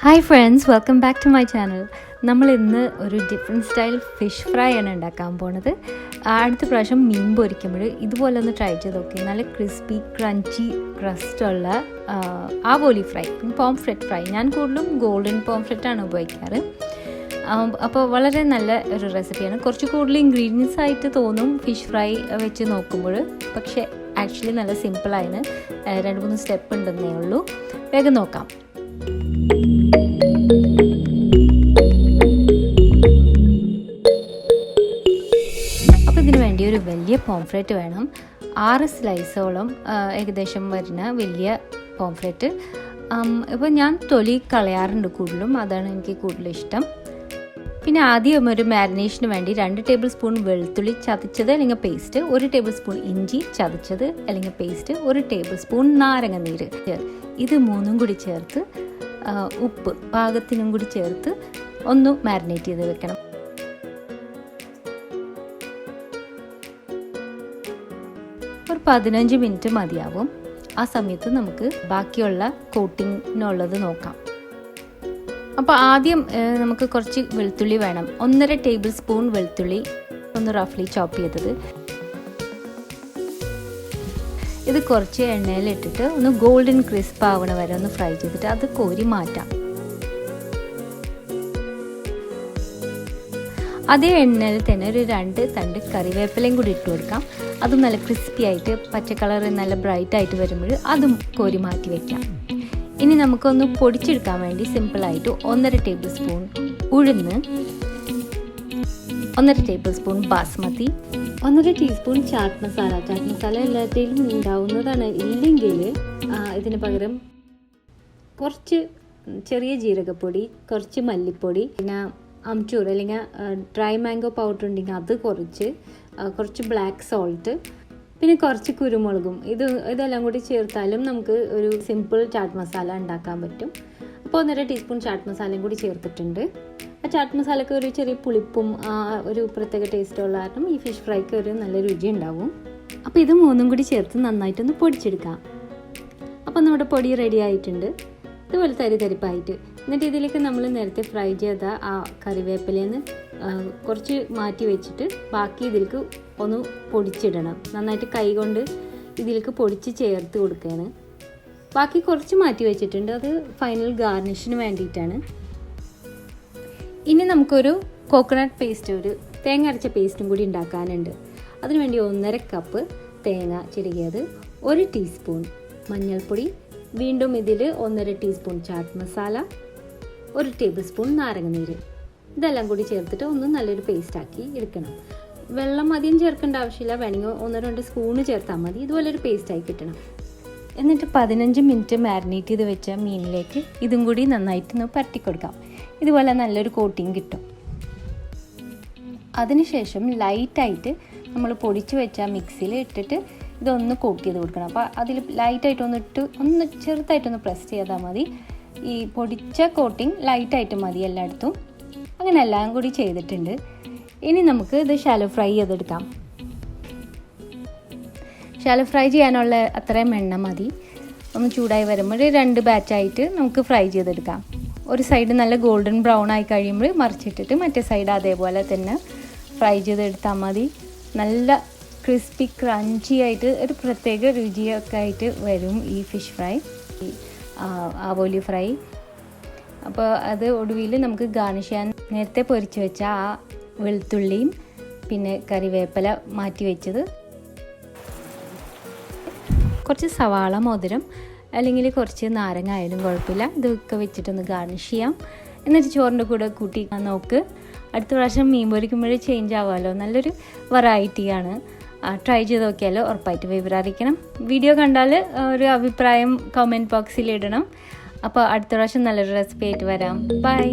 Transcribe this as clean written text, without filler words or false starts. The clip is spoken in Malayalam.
Hi friends, welcome back to my channel. നമ്മൾ ഇന്ന് ഒരു ഡിഫറെൻറ്റ് സ്റ്റൈൽ ഫിഷ് ഫ്രൈ ആണ് ഉണ്ടാക്കാൻ പോണത്. അടുത്ത പ്രാവശ്യം മീൻ പൊരിക്കുമ്പോൾ ഇതുപോലെ ഒന്ന് ട്രൈ ചെയ്ത് നോക്കി. നല്ല ക്രിസ്പി ക്രഞ്ചി ക്രസ്റ്റുള്ള ആവോലി ഫ്രൈ, പോംഫ്രെറ്റ് ഫ്രൈ. ഞാൻ കൂടുതലും ഗോൾഡൻ പോംഫ്രെറ്റാണ് ഉപയോഗിക്കാറ്. അപ്പോൾ വളരെ നല്ല ഒരു റെസിപ്പിയാണ്. കുറച്ച് കൂടുതൽ ഇൻഗ്രീഡിയൻസ് ആയിട്ട് തോന്നും ഫിഷ് ഫ്രൈ വെച്ച് നോക്കുമ്പോൾ, പക്ഷേ ആക്ച്വലി നല്ല സിമ്പിളാണ്. 2-3 സ്റ്റെപ്പ് ഉണ്ടെന്നേ ഉള്ളൂ. വേഗം നോക്കാം. അപ്പോൾ ഇതിന് വേണ്ടി ഒരു വലിയ പോംഫ്രെറ്റ് വേണം. 6 സ്ലൈസോളം ഏകദേശം വരുന്ന വലിയ പോംഫ്രെറ്റ്. ഇപ്പോൾ ഞാൻ തൊലി കളയാറുണ്ട് കൂടുതലും, അതാണ് എനിക്ക് കൂടുതൽ ഇഷ്ടം. പിന്നെ ആദ്യം ഒരു മാരിനേഷന് വേണ്ടി 2 ടേബിൾ സ്പൂൺ വെളുത്തുള്ളി ചതച്ചത് അല്ലെങ്കിൽ പേസ്റ്റ്, 1 ടേബിൾ സ്പൂൺ ഇഞ്ചി ചതച്ചത് അല്ലെങ്കിൽ പേസ്റ്റ്, 1 ടേബിൾ സ്പൂൺ നാരങ്ങ നീര്, ഇത് 3 കൂടി ചേർത്ത് ഉപ്പ് പാകത്തിനും കൂടി ചേർത്ത് ഒന്ന് മാരിനേറ്റ് ചെയ്ത് വെക്കണം. ഒരു 15 മിനിറ്റ് മതിയാവും. ആ സമയത്ത് നമുക്ക് ബാക്കിയുള്ള കോട്ടിങ്ങിനുള്ളത് നോക്കാം. അപ്പോൾ ആദ്യം നമുക്ക് കുറച്ച് വെളുത്തുള്ളി വേണം. 1.5 ടേബിൾ സ്പൂൺ വെളുത്തുള്ളി ഒന്ന് റഫ്ലി ചോപ്പ് ചെയ്തത്. ഇത് കുറച്ച് എണ്ണയിലിട്ടിട്ട് ഒന്ന് ഗോൾഡൻ ക്രിസ്പ് ആവണ വരെ ഒന്ന് ഫ്രൈ ചെയ്തിട്ട് അത് കോരി മാറ്റാം. അതേ എണ്ണയിൽ തന്നെ ഒരു 2 തണ്ട് കറിവേപ്പിലയും കൂടി ഇട്ട് കൊടുക്കാം. അതും നല്ല ക്രിസ്പി ആയിട്ട് പച്ച കളർ നല്ല ബ്രൈറ്റ് ആയിട്ട് വരുമ്പോൾ അതും കോരി മാറ്റി വയ്ക്കാം. ഇനി നമുക്കൊന്ന് പൊടിച്ചെടുക്കാൻ വേണ്ടി സിമ്പിളായിട്ട് 1.5 ടേബിൾ സ്പൂൺ ഉഴുന്ന്, 1.5 table spoon basmati, 1.5 teaspoon chat masala. Chat masala എല്ലാത്തിലും ഉണ്ടാവുന്നതാണ്. ഇല്ലെങ്കിൽ ഇതിന് പകരം കുറച്ച് ചെറിയ ജീരകപ്പൊടി, കുറച്ച് മല്ലിപ്പൊടി, പിന്നെ അംചൂർ അല്ലെങ്കിൽ ഡ്രൈ മാംഗോ പൗഡർ ഉണ്ടെങ്കിൽ അത് കുറച്ച് ബ്ലാക്ക് സോൾട്ട്, പിന്നെ കുറച്ച് കുരുമുളകും, ഇതെല്ലാം കൂടി ചേർത്താലും നമുക്ക് ഒരു സിമ്പിൾ ചാറ്റ് മസാല ഉണ്ടാക്കാൻ പറ്റും. അപ്പോൾ 1.5 ടീസ്പൂൺ ചാറ്റ് മസാലയും കൂടി ചേർത്തിട്ടുണ്ട്. ആ ചാറ്റ് മസാലയ്ക്ക് ഒരു ചെറിയ പുളിപ്പും ഒരു പ്രത്യേക ടേസ്റ്റുള്ള കാരണം ഈ ഫിഷ് ഫ്രൈക്ക് ഒരു നല്ല രുചി ഉണ്ടാവും. അപ്പോൾ ഇത് 3 കൂടി ചേർത്ത് നന്നായിട്ടൊന്ന് പൊടിച്ചെടുക്കാം. അപ്പോൾ നമ്മുടെ പൊടി റെഡി ആയിട്ടുണ്ട്, ഇതുപോലെ തരിപ്പായിട്ട്. എന്നിട്ട് ഇതിലേക്ക് നമ്മൾ നേരത്തെ ഫ്രൈ ചെയ്ത ആ കറിവേപ്പിലേന്ന് കുറച്ച് മാറ്റി വെച്ചിട്ട് ബാക്കി ഇതിലേക്ക് ഒന്ന് പൊടിച്ചിടണം. നന്നായിട്ട് കൈ കൊണ്ട് ഇതിലേക്ക് പൊടിച്ച് ചേർത്ത് കൊടുക്കുകയാണ്. ബാക്കി കുറച്ച് മാറ്റി വെച്ചിട്ടുണ്ട്, അത് ഫൈനൽ ഗാർണിഷിന് വേണ്ടിയിട്ടാണ്. ഇനി നമുക്കൊരു കോക്കനട്ട് പേസ്റ്റ്, ഒരു തേങ്ങ അരച്ച പേസ്റ്റും കൂടി ഉണ്ടാക്കാനുണ്ട്. അതിനുവേണ്ടി 1.5 കപ്പ് തേങ്ങ ചിരകിയത്, 1 ടീസ്പൂൺ മഞ്ഞൾപ്പൊടി, വീണ്ടും ഇതിൽ 1.5 teaspoon chat masala, 1 table spoon നാരങ്ങ നീര്, ഇതെല്ലാം കൂടി ചേർത്തിട്ട് ഒന്ന് നല്ലൊരു പേസ്റ്റാക്കി എടുക്കണം. വെള്ളം അധികം ചേർക്കേണ്ട ആവശ്യമില്ല, വേണമെങ്കിൽ 1-2 സ്പൂണ് ചേർത്താൽ മതി. ഇതുപോലൊരു പേസ്റ്റായി കിട്ടണം. എന്നിട്ട് 15 മിനിറ്റ് മാരിനേറ്റ് ചെയ്ത് വെച്ച മീനിലേക്ക് ഇതും കൂടി നന്നായിട്ടൊന്ന് പരട്ടിക്കൊടുക്കാം. ഇതുപോലെ നല്ലൊരു കോട്ടിങ് കിട്ടും. അതിനുശേഷം ലൈറ്റായിട്ട് നമ്മൾ പൊടിച്ച് വെച്ച മിക്സിയിൽ ഇട്ടിട്ട് ഇതൊന്ന് കോട്ട് ചെയ്ത് കൊടുക്കണം. അപ്പോൾ അതിൽ ലൈറ്റായിട്ട് ഒന്ന് ചെറുതായിട്ടൊന്ന് പ്രസ് ചെയ്താൽ മതി. ഈ പൊടിച്ച കോട്ടിങ് ലൈറ്റായിട്ട് മതി എല്ലായിടത്തും. അങ്ങനെ എല്ലാം കൂടി ചെയ്തിട്ടുണ്ട്. ഇനി നമുക്ക് ഇത് ഷാലോ ഫ്രൈ ചെയ്തെടുക്കാം. ഷാലോ ഫ്രൈ ചെയ്യാനുള്ള അത്രയും എണ്ണ മതി. ഒന്ന് ചൂടായി വരുമ്പോൾ 2 ബാച്ചായിട്ട് നമുക്ക് ഫ്രൈ ചെയ്തെടുക്കാം. ഒരു സൈഡ് നല്ല ഗോൾഡൻ ബ്രൗൺ ആയി കഴിയുമ്പോൾ മറിച്ചിട്ടിട്ട് മറ്റേ സൈഡ് അതേപോലെ തന്നെ ഫ്രൈ ചെയ്തെടുത്താൽ മതി. നല്ല ക്രിസ്പി ക്രഞ്ചി ആയിട്ട് ഒരു പ്രത്യേക രുചിയൊക്കെ ആയിട്ട് വരും ഈ ഫിഷ് ഫ്രൈ, ആവോലി ഫ്രൈ. അപ്പോൾ അത് ഒടുവിൽ നമുക്ക് ഗാർണിഷ് ചെയ്യാൻ നേരത്തെ പൊരിച്ച് വെച്ച ആ വെളുത്തുള്ളിയും പിന്നെ കറിവേപ്പില മാറ്റി വെച്ചത്, കുറച്ച് സവാള മോതിരം അല്ലെങ്കിൽ കുറച്ച് നാരങ്ങ ആയാലും കുഴപ്പമില്ല, ഇതൊക്കെ വെച്ചിട്ടൊന്ന് ഗാർണിഷ് ചെയ്യാം. എന്നിട്ട് ചോറിൻ്റെ കൂടെ കൂട്ടി നോക്ക്. അടുത്ത പ്രാവശ്യം മീൻ പൊരിക്കുമ്പോഴേ ചേഞ്ച് ആവാമല്ലോ. നല്ലൊരു വെറൈറ്റിയാണ്. ട്രൈ ചെയ്ത് നോക്കിയാലോ ഉറപ്പായിട്ട് വിവരം അറിയിക്കണം. വീഡിയോ കണ്ടാൽ ഒരു അഭിപ്രായം കമൻറ്റ് ബോക്സിൽ ഇടണം. അപ്പോൾ അടുത്ത പ്രാവശ്യം നല്ലൊരു റെസിപ്പി ആയിട്ട് വരാം. ബൈ.